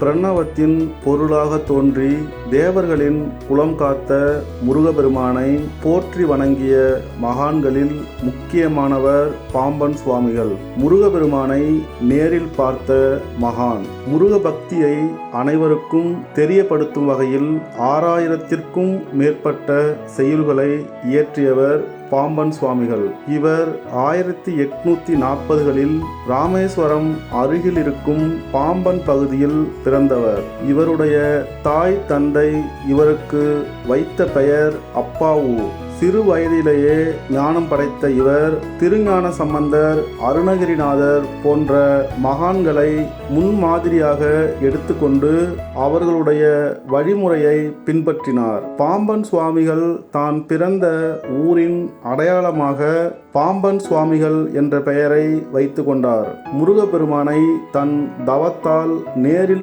பிரணவத்தின் பொருளாக தோன்றி தேவர்களின் குலம் காத்த முருகப்பெருமானை போற்றி வணங்கிய மகான்களில் முக்கியமானவர் பாம்பன் சுவாமிகள். முருகப்பெருமானை நேரில் பார்த்த மகான். முருக பக்தியை அனைவருக்கும் தெரியப்படுத்தும் வகையில் 6000த்திற்கும் மேற்பட்ட செய்யுள்களை இயற்றியவர் பாம்பன் சுவாமிகள். இவர் 1840களில் ராமேஸ்வரம் அருகில் இருக்கும் பாம்பன் பகுதியில் பிறந்தவர். இவருடைய தாய் தந்தை இவருக்கு வைத்த பெயர் அப்பாவு. சிறு வயதிலேயே ஞானம் படைத்த இவர் திருஞான சம்பந்தர், அருணகிரிநாதர் போன்ற மகான்களை முன்மாதிரியாக எடுத்துக்கொண்டு அவர்களுடைய வழிமுறையை பின்பற்றினார். பாம்பன் சுவாமிகள் தான் பிறந்த ஊரின் அடையாளமாக பாம்பன் சுவாமிகள் என்ற பெயரை வைத்து கொண்டார். முருகப்பெருமானை தன் தவத்தால் நேரில்